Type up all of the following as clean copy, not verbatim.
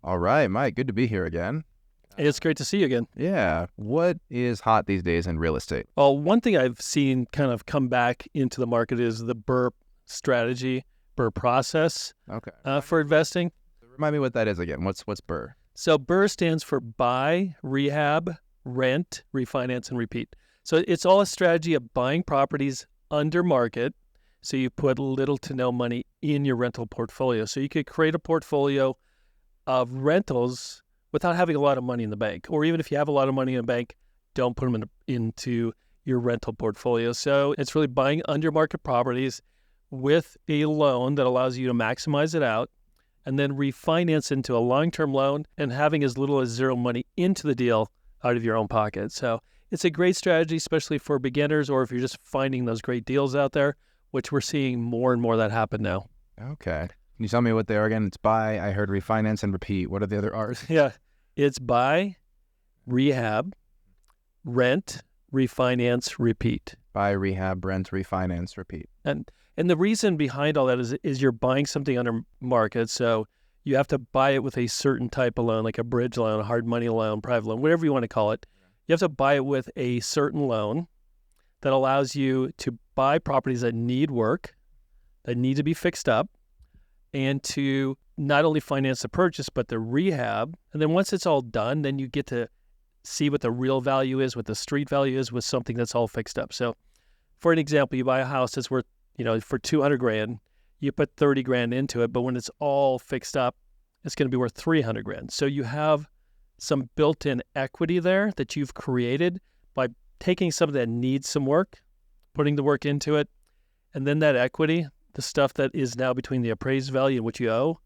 All right, Mike, good to be here again. Hey, it's great to see you again. Yeah. What is hot these days in real estate? Well, one thing I've seen kind of come back into the market is the BRRRR strategy, BRRRR process Okay. for investing. Remind me what that is again. What's BRRRR? So BRRRR stands for buy, rehab, rent, refinance, and repeat. So it's all a strategy of buying properties under market. So you put little to no money in your rental portfolio. So you could create a portfolio of rentals without having a lot of money in the bank. Or even if you have a lot of money in the bank, don't put them into your rental portfolio. So it's really buying under market properties with a loan that allows you to maximize it out and then refinance into a long-term loan and having as little as zero money into the deal out of your own pocket. So it's a great strategy, especially for beginners or if you're just finding those great deals out there, which we're seeing more and more of that happen now. Okay. Can you tell me what they are again? It's buy, I heard refinance and repeat. What are the other R's? Yeah. It's buy, rehab, rent, refinance, repeat. Buy, rehab, rent, refinance, repeat. And the reason behind all that is you're buying something under market, so you have to buy it with a certain type of loan, like a bridge loan, a hard money loan, private loan, whatever you want to call it. You have to buy it with a certain loan that allows you to buy properties that need work, that need to be fixed up, and to not only finance the purchase, but the rehab. And then once it's all done, then you get to see what the real value is, what the street value is with something that's all fixed up. So for an example, you buy a house that's worth, for $200,000, you put $30,000 into it, but when it's all fixed up, it's going to be worth $300,000. So you have some built-in equity there that you've created by taking something that needs some work, putting the work into it, and then that equity, the stuff that is now between the appraised value and what you owe,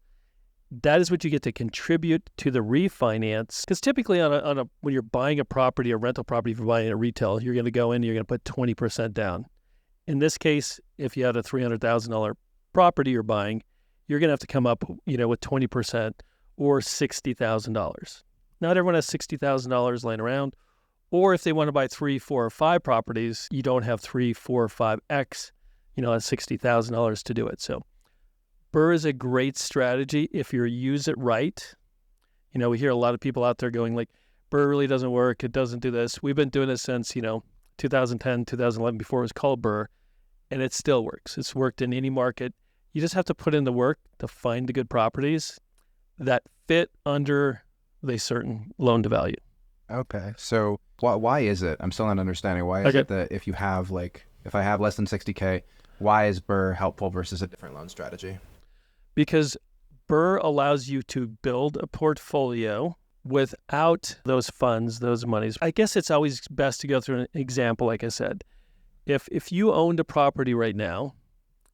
that is what you get to contribute to the refinance. Because typically when you're buying a property, a rental property, if you're buying a retail, you're going to go in, you're going to put 20% down. In this case, if you had a $300,000 property you're buying, you're going to have to come up, with 20% or $60,000. Not everyone has $60,000 laying around. Or if they want to buy 3, 4, or 5 properties, you don't have 3, 4, or 5x, at $60,000 to do it. So BRRRR is a great strategy if you use it right. We hear a lot of people out there going like, BRRRR really doesn't work. It doesn't do this. We've been doing this since, 2010, 2011, before it was called BRRRR, and it still works. It's worked in any market. You just have to put in the work to find the good properties that fit under the certain loan to value. Okay. So why is it? I'm still not understanding. Why is it that if I have less than 60K, why is BRRRR helpful versus a different loan strategy? Because BRRRR allows you to build a portfolio without those funds, those monies. I guess it's always best to go through an example, like I said. If you owned a property right now,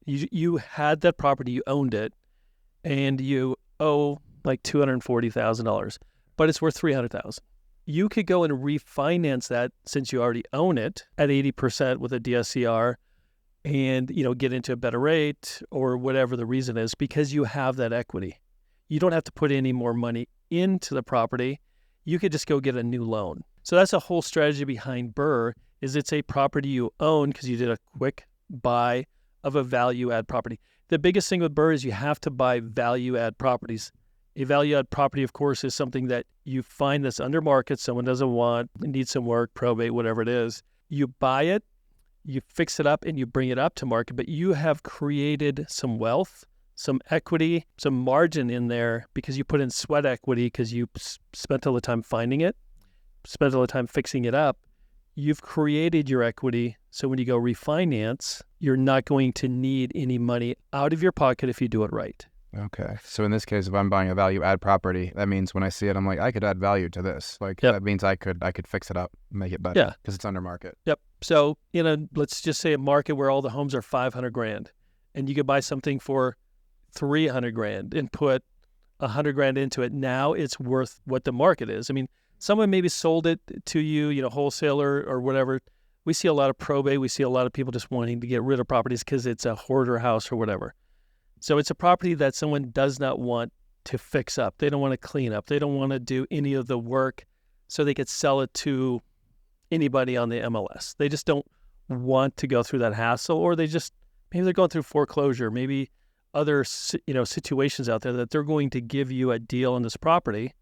you had that property, you owned it, and you owe like $240,000, but it's worth $300,000. You could go and refinance that since you already own it at 80% with a DSCR and, get into a better rate or whatever the reason is because you have that equity. You don't have to put any more money into the property. You could just go get a new loan. So that's a whole strategy behind BRRRR is it's a property you own because you did a quick buy of a value add property. The biggest thing with BRRRR is you have to buy value add properties. A value add property, of course, is something that you find that's under market, someone doesn't want, needs some work, probate, whatever it is. You buy it, you fix it up, and you bring it up to market, but you have created some wealth, some equity, some margin in there because you put in sweat equity because you spent all the time finding it, spent all the time fixing it up. You've created your equity, so when you go refinance, you're not going to need any money out of your pocket if you do it right. Okay. So in this case, if I'm buying a value add property, that means when I see it, I'm like, I could add value to this. That means I could fix it up, make it better because it's under market. Yep. So, let's just say a market where all the homes are $500,000 and you could buy something for $300,000 and put $100,000 into it. Now it's worth what the market is. I mean, someone maybe sold it to you, wholesaler or whatever. We see a lot of probate. We see a lot of people just wanting to get rid of properties because it's a hoarder house or whatever. So it's a property that someone does not want to fix up. They don't want to clean up. They don't want to do any of the work so they could sell it to anybody on the MLS. They just don't want to go through that hassle, or maybe they're going through foreclosure. Maybe other, situations out there that they're going to give you a deal on this property.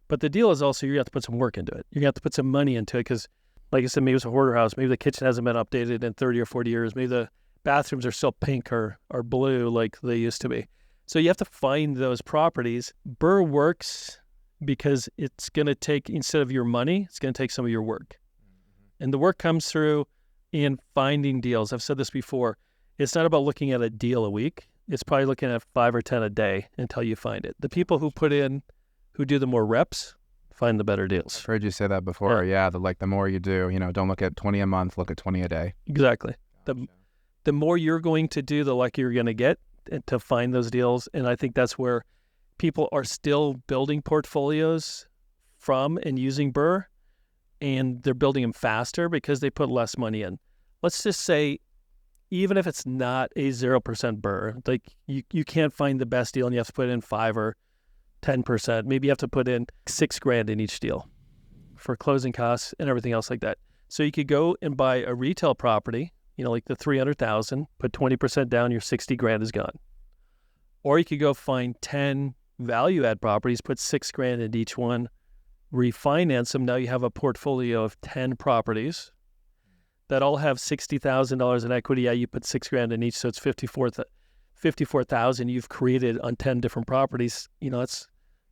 But the deal is also you have to put some work into it. You're going to have to put some money into it because, like I said, maybe it's a hoarder house. Maybe the kitchen hasn't been updated in 30 or 40 years. Maybe the bathrooms are still pink or blue like they used to be. So you have to find those properties. BRRRR works because it's going to take, instead of your money, it's going to take some of your work. And the work comes through in finding deals. I've said this before. It's not about looking at a deal a week. It's probably looking at 5 or 10 a day until you find it. The people who who do the more reps, find the better deals. I've heard you say that before. Yeah, the more you do, don't look at 20 a month, look at 20 a day. Exactly. The more you're going to do, the luckier you're going to get to find those deals. And I think that's where people are still building portfolios from and using BRRRR, and they're building them faster because they put less money in. Let's just say, even if it's not a 0% BRRRR, like you can't find the best deal and you have to put in 5 or 10%. Maybe you have to put in $6,000 in each deal for closing costs and everything else like that. So you could go and buy a retail property, like the 300,000, put 20% down, your 60 grand is gone. Or you could go find 10 value add properties, put $6,000 in each one, refinance them. Now you have a portfolio of 10 properties that all have $60,000 in equity. Yeah, you put $6,000 in each, so it's $54,000 you've created on 10 different properties. It's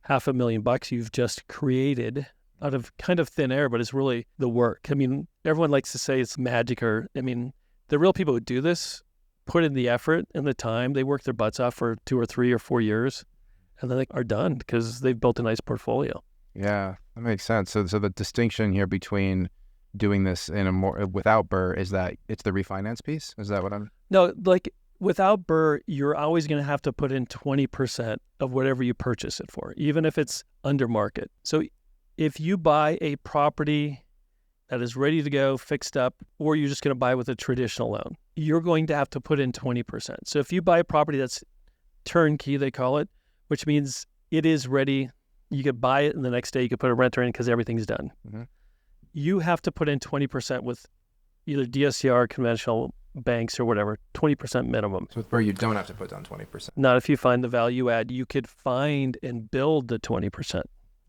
$500,000 you've just created out of kind of thin air, but it's really the work. I mean, everyone likes to say it's magic, the real people who do this put in the effort and the time. They work their butts off for 2 or 3 or 4 years, and then they are done because they've built a nice portfolio. Yeah, that makes sense. So the distinction here between doing this in a more without BRRRR is that it's the refinance piece? Is that what I'm... No, without BRRRR, you're always going to have to put in 20% of whatever you purchase it for, even if it's under market. So if you buy a property that is ready to go, fixed up, or you're just going to buy with a traditional loan, you're going to have to put in 20%. So if you buy a property that's turnkey, they call it, which means it is ready, you could buy it and the next day you could put a renter in because everything's done. Mm-hmm. You have to put in 20% with either DSCR, conventional banks or whatever, 20% minimum. So with BRRRR, you don't have to put down 20%. Not if you find the value add. You could find and build the 20%.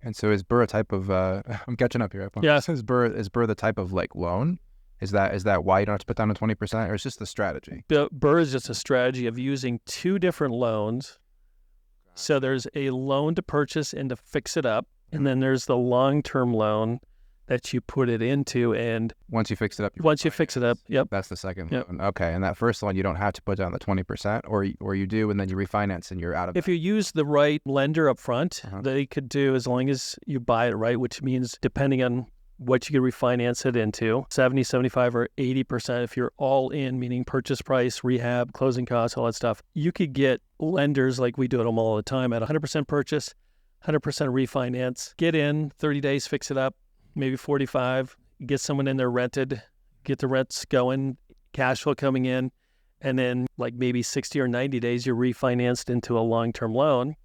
And so is BRRRR a type of, I'm catching up here. Yeah. So is BRRRR the type of loan? Is that why you don't have to put down a 20%, or is just the strategy? BRRRR is just a strategy of using 2 different loans. So there's a loan to purchase and to fix it up. And then there's the long-term loan that you put it into, and once you fix it up, yep, that's the second loan. Okay, and that first one you don't have to put down the 20%, or you do, and then you refinance and you're out of. If you use the right lender up front, they could do, as long as you buy it right, which means depending on what you could refinance it into, 70, 75, or 80%. If you're all in, meaning purchase price, rehab, closing costs, all that stuff, you could get lenders like we do at them all the time at 100% purchase, 100% refinance, get in 30 days, fix it up. Maybe 45, get someone in there rented, get the rents going, cash flow coming in, and then maybe 60 or 90 days, you're refinanced into a long-term loan,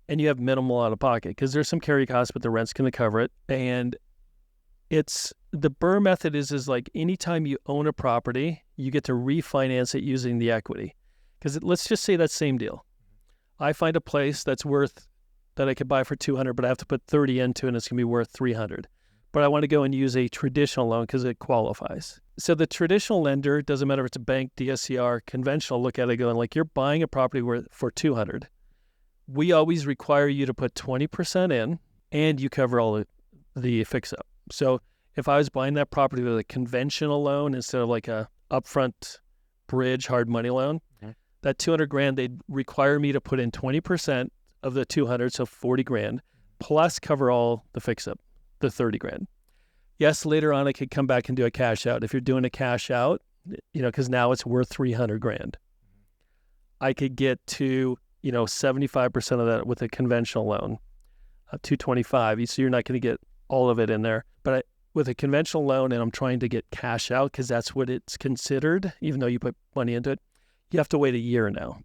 and you have minimal out of pocket because there's some carry costs, but the rent's going to cover it. And it's the BRRRR method is like anytime you own a property, you get to refinance it using the equity. Because let's just say that same deal. I find a place that I could buy for 200, but I have to put 30 into, and it's going to be worth 300. But I want to go and use a traditional loan because it qualifies. So the traditional lender, doesn't matter if it's a bank, DSCR, conventional, look at it going you're buying a property for 200. We always require you to put 20% in, and you cover all the fix-up. So if I was buying that property with a conventional loan instead of a upfront bridge hard money loan, that 200 grand, they'd require me to put in 20% of the 200, so 40 grand, plus cover all the fix-up. The 30 grand. Yes, later on I could come back and do a cash out. If you're doing a cash out, because now it's worth 300 grand. I could get to, 75% of that with a conventional loan, 225. So you're not going to get all of it in there. But with a conventional loan, and I'm trying to get cash out because that's what it's considered, even though you put money into it, you have to wait a year now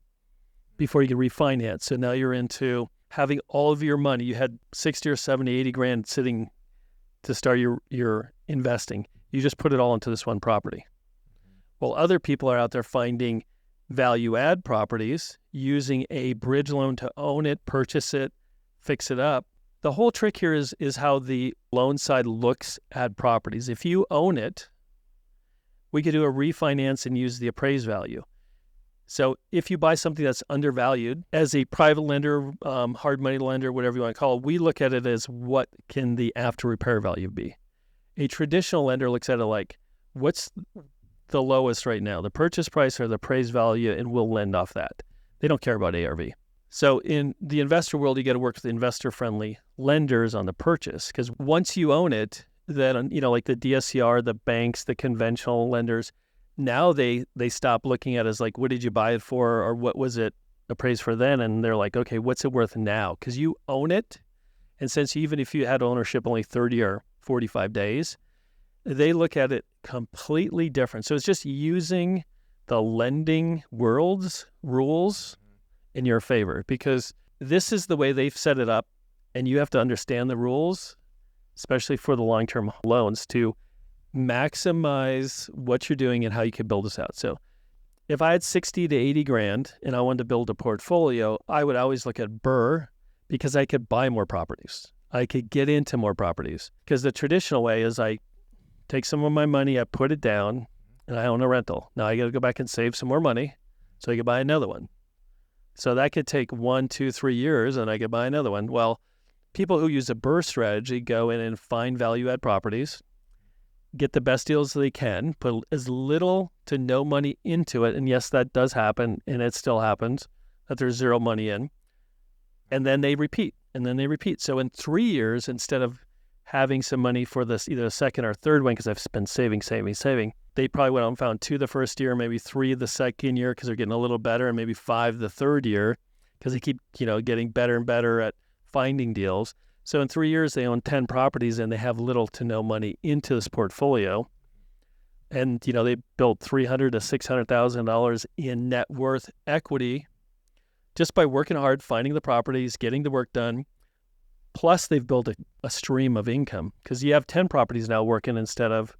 before you can refinance. So now you're into having all of your money. You had 60 or 70, 80 grand sitting to start your investing. You just put it all into this one property. Well, other people are out there finding value add properties using a bridge loan to own it, purchase it, fix it up. The whole trick here is how the loan side looks at properties. If you own it, we could do a refinance and use the appraised value. So if you buy something that's undervalued, as a private lender, hard money lender, whatever you want to call it, we look at it as what can the after repair value be. A traditional lender looks at it like, what's the lowest right now, the purchase price or the appraised value, and we'll lend off that. They don't care about ARV. So in the investor world, you got to work with investor-friendly lenders on the purchase, because once you own it, then, like the DSCR, the banks, the conventional lenders, now they stop looking at it as like, what did you buy it for, or what was it appraised for then? And they're like, okay, what's it worth now? Because you own it. And since even if you had ownership only 30 or 45 days, they look at it completely different. So it's just using the lending world's rules in your favor, because this is the way they've set it up, and you have to understand the rules, especially for the long-term loans, to maximize what you're doing and how you can build this out. So if I had 60 to 80 grand and I wanted to build a portfolio, I would always look at BRRRR, because I could buy more properties. I could get into more properties, because the traditional way is I take some of my money, I put it down, and I own a rental. Now I got to go back and save some more money so I can buy another one. So that could take 1, 2, 3 years, and I could buy another one. Well, people who use a BRRRR strategy go in and find value-add properties, get the best deals they can, put as little to no money into it. And yes, that does happen, and it still happens, that there's zero money in. And then they repeat, and then they repeat. So in 3 years, instead of having some money for this, either a second or third one, because I've been saving, they probably went out and found 2 the first year, maybe 3 the second year, because they're getting a little better, and maybe 5 the third year, because they keep, getting better and better at finding deals. So in 3 years, they own 10 properties, and they have little to no money into this portfolio. And, they built $300,000 to $600,000 in net worth equity just by working hard, finding the properties, getting the work done. Plus, they've built a stream of income, because you have 10 properties now working instead of,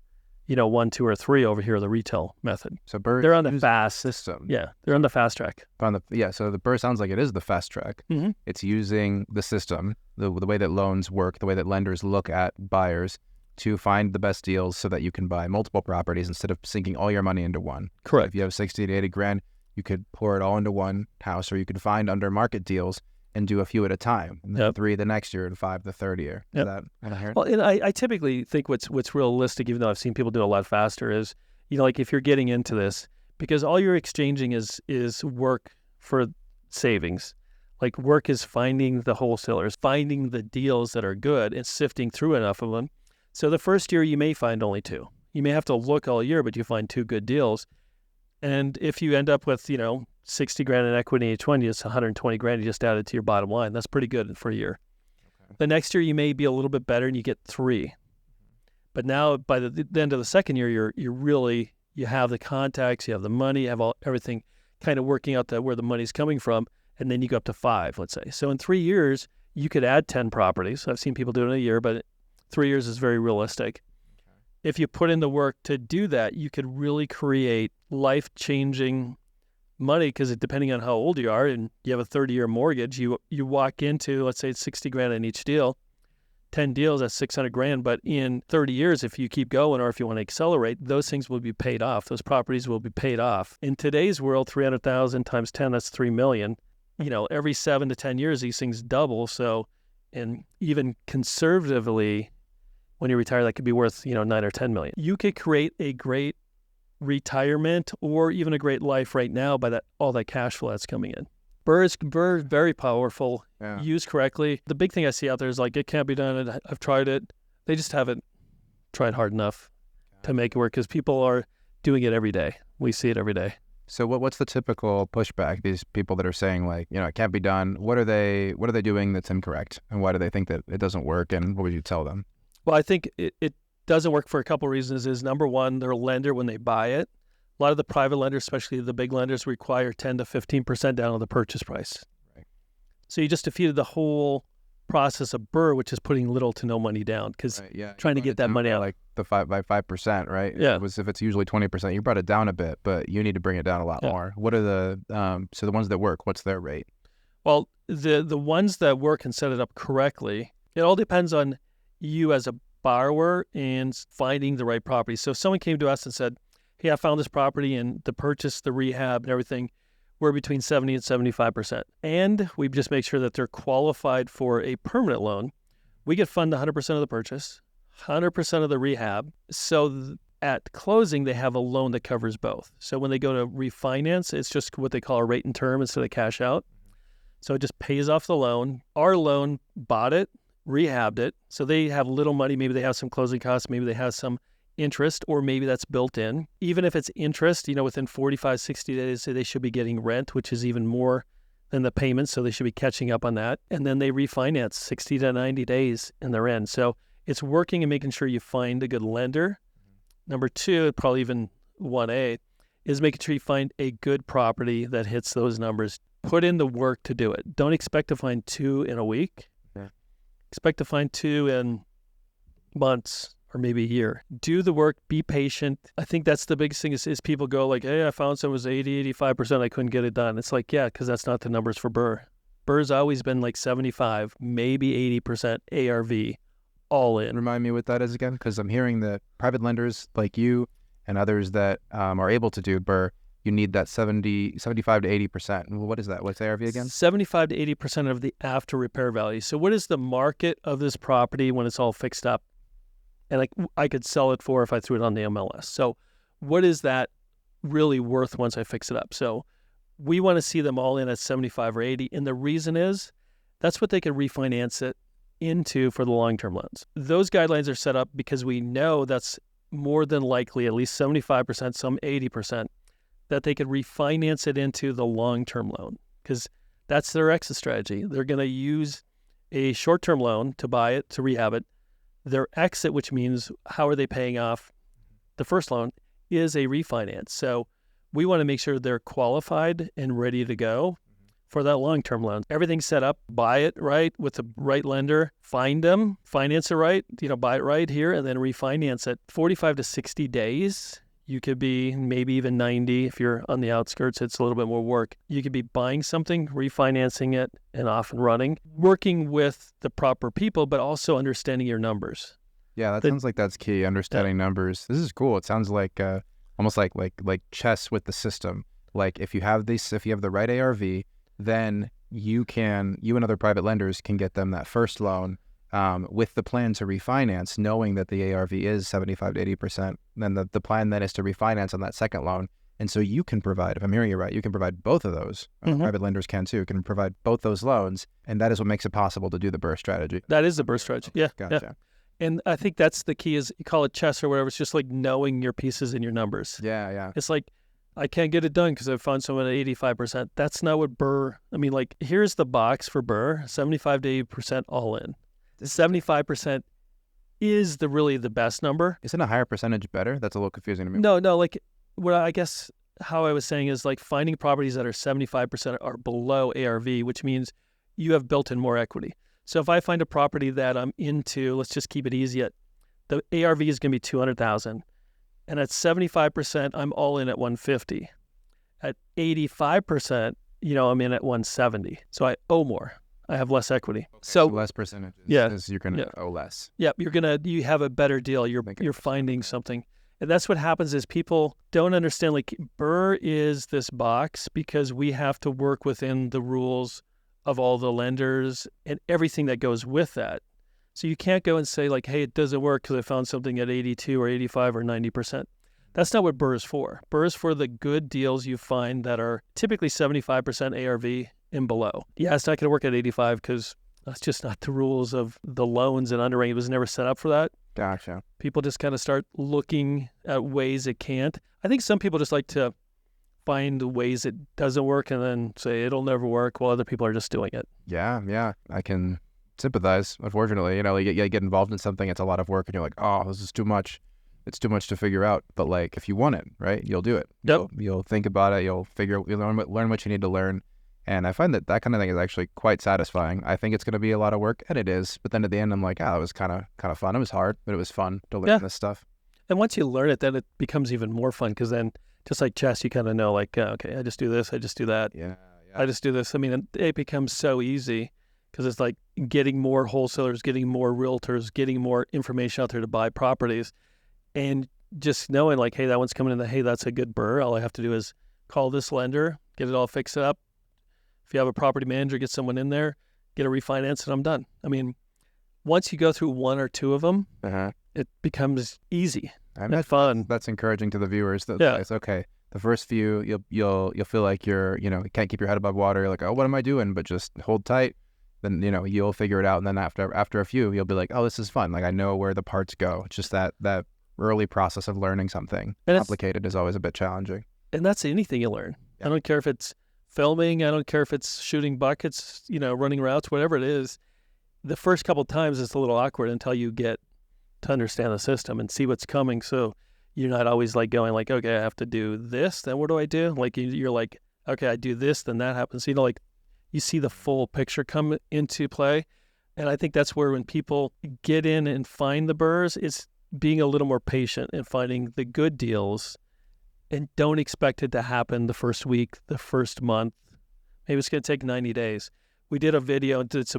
1, 2, or 3 over here, the retail method. So BRRRR, they're on the fast system. Yeah, they're on the fast track. So the BRRRR sounds like it is the fast track. Mm-hmm. It's using the system, the way that loans work, the way that lenders look at buyers to find the best deals so that you can buy multiple properties instead of sinking all your money into one. Correct. So if you have 60 to 80 grand, you could pour it all into one house, or you could find under market deals and do a few at a time, and then 3 the next year and 5 the third year. Is that kind of Well, and I typically think what's realistic, even though I've seen people do a lot faster, is, like if you're getting into this, because all you're exchanging is work for savings. Like work is finding the wholesalers, finding the deals that are good and sifting through enough of them. So the first year you may find only 2. You may have to look all year, but you find 2 good deals. And if you end up with, 60 grand in equity in each one, it's 120 grand you just added to your bottom line. That's pretty good for a year. Okay. The next year you may be a little bit better and you get 3. But now by the end of the second year, you have the contacts, you have the money, you have everything kind of working out where the money's coming from, and then you go up to 5, let's say. So in 3 years, you could add 10 properties. I've seen people do it in a year, but 3 years is very realistic. Okay. If you put in the work to do that, you could really create life-changing money, because depending on how old you are, and you have a 30-year mortgage, you walk into, let's say it's 60 grand in each deal, 10 deals, that's 600 grand. But in 30 years, if you keep going, or if you want to accelerate, those things will be paid off. Those properties will be paid off. In today's world, 300,000 times 10, that's 3 million. Every 7 to 10 years, these things double. So, and even conservatively, when you retire, that could be worth, 9 or 10 million. You could create a great retirement or even a great life right now by all that cash flow that's coming in. BRRRR is very powerful, used correctly. The big thing I see out there is like, it can't be done. I've tried it. They just haven't tried hard enough to make it work, because people are doing it every day. We see it every day. So what's the typical pushback? These people that are saying like, it can't be done. What are they doing that's incorrect? And why do they think that it doesn't work? And what would you tell them? Well, I think it doesn't work for a couple of reasons. Is number one, their lender, when they buy it, a lot of the private lenders, especially the big lenders, require 10 to 15% down on the purchase price. Right. So you just defeated the whole process of BRRRR, which is putting little to no money down, because trying to get that money out. Like the 5%, right? Yeah. If it's usually 20%, you brought it down a bit, but you need to bring it down a lot more. What are so the ones that work, what's their rate? Well, the ones that work and set it up correctly, it all depends on you as a borrower and finding the right property. So if someone came to us and said, hey, I found this property, and the purchase, the rehab, and everything, we're between 70 and 75%. And we just make sure that they're qualified for a permanent loan. We get funded 100% of the purchase, 100% of the rehab. So at closing, they have a loan that covers both. So when they go to refinance, it's just what they call a rate and term instead of cash out. So it just pays off the loan. Our loan bought it, rehabbed it. So they have little money. Maybe they have some closing costs. Maybe they have some interest, or maybe that's built in. Even if it's interest, within 45, 60 days, they should be getting rent, which is even more than the payments. So they should be catching up on that. And then they refinance 60 to 90 days in their end. So it's working and making sure you find a good lender. Number two, probably even 1A, is making sure you find a good property that hits those numbers. Put in the work to do it. Don't expect to find 2 in a week. Yeah. Expect to find 2 in months or maybe a year. Do the work, be patient. I think that's the biggest thing is people go like, hey, I found some was 80, 85%, I couldn't get it done. It's like, yeah, because that's not the numbers for BRRRR. BRRRR's always been like 75, maybe 80% ARV, all in. Remind me what that is again, because I'm hearing that private lenders like you and others that are able to do BRRRR, you need that 75 to 80%. What is that? What's ARV again? 75 to 80% of the after repair value. So what is the market of this property when it's all fixed up? And I could sell it for if I threw it on the MLS. So what is that really worth once I fix it up? So we want to see them all in at 75 or 80. And the reason is that's what they can refinance it into for the long-term loans. Those guidelines are set up because we know that's more than likely, at least 75%, some 80%, that they could refinance it into the long-term loan, because that's their exit strategy. They're going to use a short-term loan to buy it, to rehab it. Their exit, which means how are they paying off the first loan, is a refinance. So we want to make sure they're qualified and ready to go for that long-term loan. Everything's set up, buy it right with the right lender, find them, finance it right, buy it right here, and then refinance it. 45 to 60 days. You could be maybe even 90 if you're on the outskirts. It's a little bit more work. You could be buying something, refinancing it, and off and running, working with the proper people, but also understanding your numbers. Yeah, that sounds like that's key, understanding numbers. This is cool. It sounds like almost like chess with the system. Like if you have the right ARV, then you and other private lenders can get them that first loan with the plan to refinance, knowing that the ARV is 75 to 80%. Then the plan then is to refinance on that second loan. And so you can provide, if I'm hearing you right, you can provide both of those. Private lenders can too, can provide both those loans. And that is what makes it possible to do the BRRRR strategy. That is the BRRRR strategy. Yeah. Gotcha. Yeah. And I think that's the key is you call it chess or whatever. It's just like knowing your pieces and your numbers. Yeah, yeah. It's like, I can't get it done because I found someone at 85%. That's not what BRRRR, here's the box for BRRRR, 75 to 80% all in. 75% is really the best number. Isn't a higher percentage better? That's a little confusing to me. No, what I guess how I was saying is like finding properties that are 75% or below ARV, which means you have built in more equity. So if I find a property that I'm into, let's just keep it easy, the ARV is going to be $200,000. And at 75%, I'm all in at 150. At 85%, I'm in at 170. So I owe more. I have less equity. Okay, so less percentages. Yeah, you're going to owe less. Yeah, you have a better deal. You're finding something. And that's what happens is people don't understand, like BRRRR is this box because we have to work within the rules of all the lenders and everything that goes with that. So you can't go and say like, hey, it doesn't work because I found something at 82 or 85 or 90%. That's not what BRRRR is for. BRRRR is for the good deals you find that are typically 75% ARV and below. Yeah, it's not going to work at 85 because that's just not the rules of the loans and underwriting. It was never set up for that. Gotcha. People just kind of start looking at ways it can't. I think some people just like to find ways it doesn't work and then say it'll never work while other people are just doing it. Yeah. I can sympathize, unfortunately. You get involved in something, it's a lot of work, and you're like, oh, this is too much. It's too much to figure out. But like, if you want it, right, you'll do it. Yep. You'll think about it. You'll learn what you need to learn, And I find that that kind of thing is actually quite satisfying. I think it's going to be a lot of work, and it is. But then at the end, I'm like, it was kind of fun. It was hard, but it was fun to learn this stuff. And once you learn it, then it becomes even more fun because then, just like chess, you kind of know, like, okay, I just do this, I just do that. Yeah. I just do this. I mean, it becomes so easy because it's like getting more wholesalers, getting more realtors, getting more information out there to buy properties, and just knowing like, hey, that one's coming in. Hey, that's a good BRRRR. All I have to do is call this lender, get it all fixed up. If you have a property manager, get someone in there, get a refinance, and I'm done. I mean, once you go through one or two of them, it becomes easy and fun. That's encouraging to the viewers. It's okay. The first few, you'll feel like you can't keep your head above water. You're like, oh, what am I doing? But just hold tight. Then you'll figure it out. And then after a few, you'll be like, oh, this is fun. Like I know where the parts go. It's just that early process of learning something complicated is always a bit challenging. And that's anything you learn. Yeah. I don't care if it's filming. I don't care if it's shooting buckets, running routes, whatever it is. The first couple of times it's a little awkward until you get to understand the system and see what's coming. So you're not always like going like, okay, I have to do this. Then what do I do? Like you're like, okay, I do this, then that happens. Like you see the full picture come into play. And I think that's where when people get in and find the BRRRRs, it's being a little more patient and finding the good deals. And don't expect it to happen the first week, the first month. Maybe it's going to take 90 days. We did some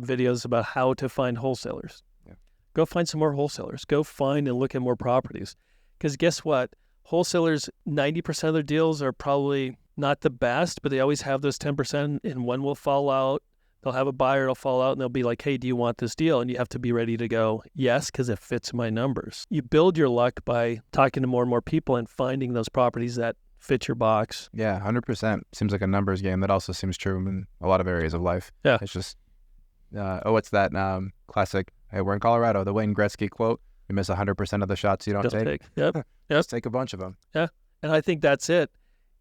videos about how to find wholesalers. Yeah. Go find some more wholesalers. Go find and look at more properties. Because guess what? Wholesalers, 90% of their deals are probably not the best, but they always have those 10%, and one will fall out. They'll have a buyer, it'll fall out, and they'll be like, hey, do you want this deal? And you have to be ready to go, yes, because it fits my numbers. You build your luck by talking to more and more people and finding those properties that fit your box. Yeah, 100%. Seems like a numbers game. That also seems true in a lot of areas of life. Yeah. It's just, what's that classic, hey, we're in Colorado, the Wayne Gretzky quote, you miss 100% of the shots you don't take. Yep. Just take a bunch of them. Yeah. And I think that's it,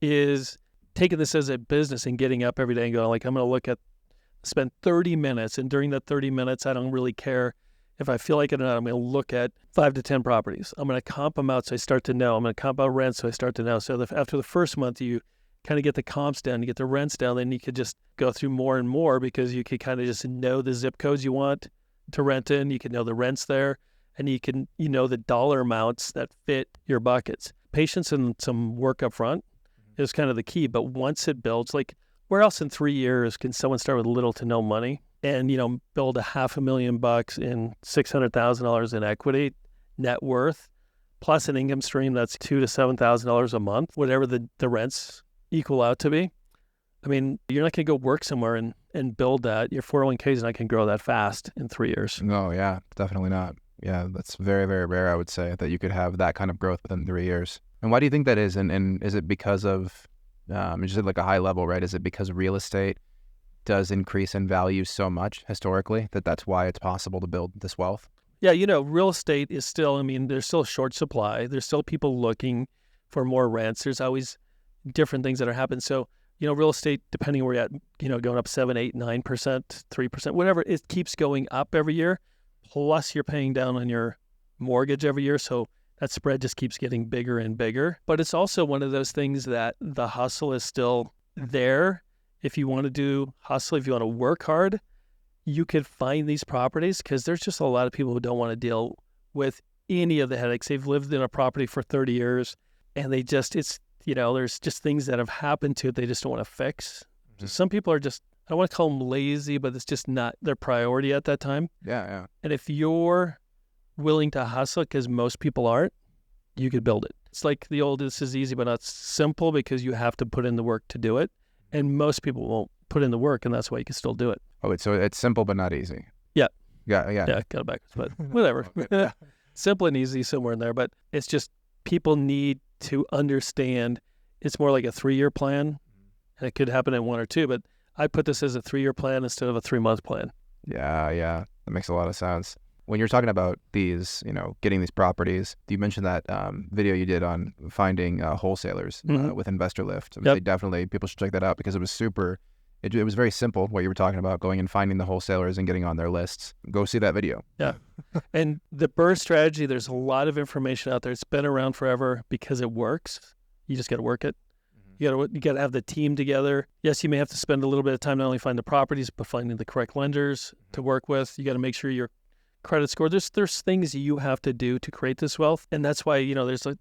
is taking this as a business and getting up every day and going like, I'm going to spend 30 minutes. And during that 30 minutes, I don't really care if I feel like it or not. I'm going to look at 5 to 10 properties. I'm going to comp them out so I start to know. I'm going to comp out rents so I start to know. So after the first month, you kind of get the comps down, you get the rents down, then you could just go through more and more because you could kind of just know the zip codes you want to rent in. You can know the rents there, and you can, the dollar amounts that fit your buckets. Patience and some work up front is kind of the key. But once it builds, like where else in 3 years can someone start with little to no money and, build $500,000 in $600,000 in equity, net worth, plus an income stream that's $2,000 to $7,000 a month, whatever the rents equal out to be? I mean, you're not going to go work somewhere and build that. Your 401k is not going to grow that fast in 3 years. No, yeah, definitely not. Yeah, that's very, very rare, I would say, that you could have that kind of growth within 3 years. And why do you think that is? And is it because of, just at like a high level, right? Is it because real estate does increase in value so much historically that's why it's possible to build this wealth? Yeah, real estate is still, there's still a short supply. There's still people looking for more rents. There's always different things that are happening. So, real estate, depending where you're at, going up 7, 8, 9%, 3%, whatever, it keeps going up every year. Plus you're paying down on your mortgage every year. So that spread just keeps getting bigger and bigger. But it's also one of those things that the hustle is still there. If you want to do hustle, if you want to work hard, you could find these properties because there's just a lot of people who don't want to deal with any of the headaches. They've lived in a property for 30 years and there's just things that have happened to it they just don't want to fix. Mm-hmm. Some people are just, I don't want to call them lazy, but it's just not their priority at that time. Yeah. And if you're willing to hustle, because most people aren't, you could build it. It's like the old, this is easy, but not simple, because you have to put in the work to do it. And most people won't put in the work, and that's why you can still do it. Oh, so it's simple, but not easy. Yeah. Yeah, got it backwards, but whatever. Simple and easy somewhere in there, but it's just people need to understand it's more like a 3-year plan, and it could happen in 1 or 2, but I put this as a 3-year plan instead of a 3-month plan. Yeah. That makes a lot of sense. When you're talking about these, getting these properties, you mentioned that video you did on finding wholesalers with Investor Lift. Yep. People should check that out because it was it was very simple what you were talking about, going and finding the wholesalers and getting on their lists. Go see that video. Yeah. And the BRRRR strategy, there's a lot of information out there. It's been around forever because it works. You just got to work it. You gotta have the team together. Yes, you may have to spend a little bit of time not only finding the properties, but finding the correct lenders to work with. You got to make sure your credit score. There's things you have to do to create this wealth, and that's why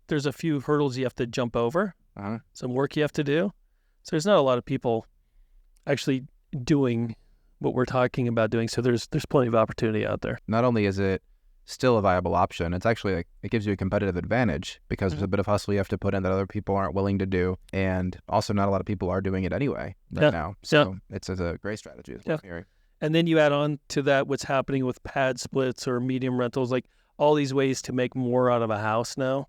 there's a few hurdles you have to jump over, some work you have to do. So there's not a lot of people actually doing what we're talking about doing. So there's plenty of opportunity out there. Not only is it still a viable option, it's actually like it gives you a competitive advantage because there's a bit of hustle you have to put in that other people aren't willing to do, and also not a lot of people are doing it anyway right now. So it's a great strategy. Is what I'm hearing. And then you add on to that what's happening with pad splits or medium rentals, like all these ways to make more out of a house now.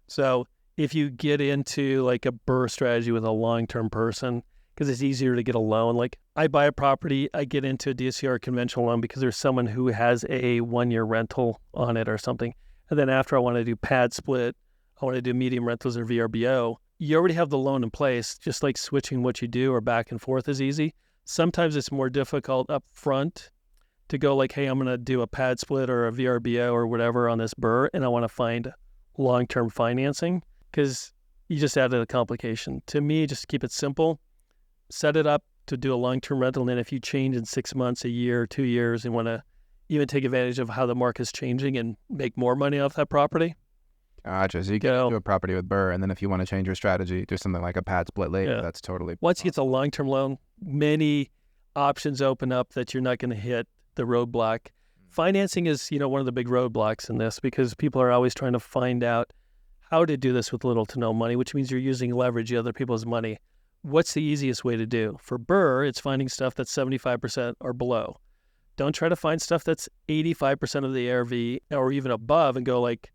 So if you get into like a BRRRR strategy with a long-term person, because it's easier to get a loan. Like I buy a property, I get into a DSCR conventional loan because there's someone who has a 1-year rental on it or something. And then after I want to do pad split, I want to do medium rentals or VRBO, you already have the loan in place. Just like switching what you do or back and forth is easy. Sometimes it's more difficult up front to go like, hey, I'm going to do a pad split or a VRBO or whatever on this BRRRR, and I want to find long-term financing because you just added a complication. To me, just keep it simple. Set it up to do a long-term rental, and then if you change in 6 months, a year, 2 years, and want to even take advantage of how the market's changing and make more money off that property. Gotcha. So you get into a property with BRRRR, and then if you want to change your strategy, do something like a pad split later, that's totally Once you get the long-term loan, many options open up that you're not going to hit the roadblock. Financing is, one of the big roadblocks in this because people are always trying to find out how to do this with little to no money, which means you're using leverage, other people's money. What's the easiest way to do? For BRRRR, it's finding stuff that's 75% or below. Don't try to find stuff that's 85% of the ARV or even above and go like,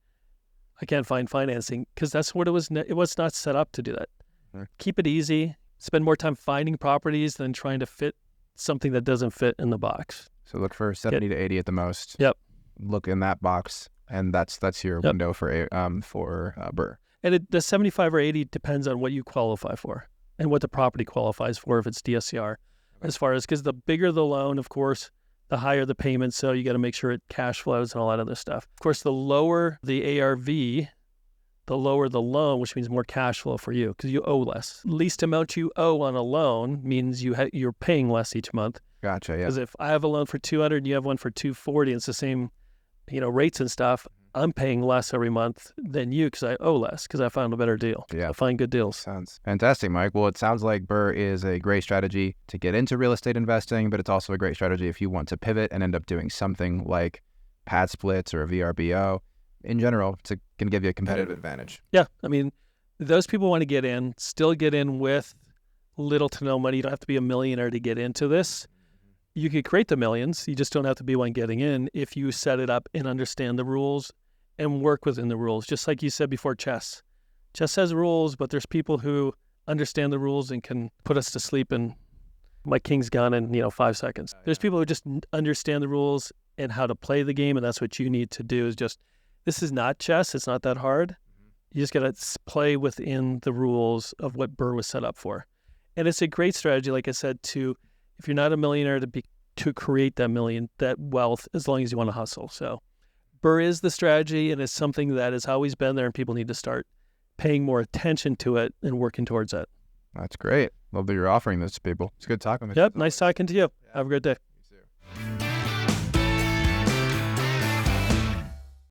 I can't find financing, because that's what it was. It was not set up to do that. Keep it easy. Spend more time finding properties than trying to fit something that doesn't fit in the box. So look for 70 to 80 at the most. Yep. Look in that box, and that's your window for BRRRR. And the 75 or 80 depends on what you qualify for and what the property qualifies for if it's DSCR. As far as, because the bigger the loan, of course, the higher the payment, so you got to make sure it cash flows and all that other stuff. Of course, the lower the ARV, the lower the loan, which means more cash flow for you because you owe less. Least amount you owe on a loan means you're paying less each month. Gotcha, yeah. Because if I have a loan for $200 and you have one for $240, and it's the same, rates and stuff, I'm paying less every month than you because I owe less because I found a better deal. Yeah. I find good deals. Sounds fantastic, Mike. Well, it sounds like BRRRR is a great strategy to get into real estate investing, but it's also a great strategy if you want to pivot and end up doing something like pad splits or a VRBO. In general, it's going to give you a competitive advantage. Yeah. I mean, those people want to still get in with little to no money. You don't have to be a millionaire to get into this. You could create the millions. You just don't have to be one getting in if you set it up and understand the rules and work within the rules. Just like you said before, chess. Chess has rules, but there's people who understand the rules and can put us to sleep in my king's gone in 5 seconds. There's people who just understand the rules and how to play the game, and that's what you need to do. Is just, this is not chess. It's not that hard. You just got to play within the rules of what BRRRR was set up for. And it's a great strategy, like I said, if you're not a millionaire, to create that wealth, as long as you want to hustle. So BRRRR is the strategy, and it's something that has always been there, and people need to start paying more attention to it and working towards it. That's great. Love that you're offering this to people. It's good talking with you. Yep, nice talking to you. Have a great day.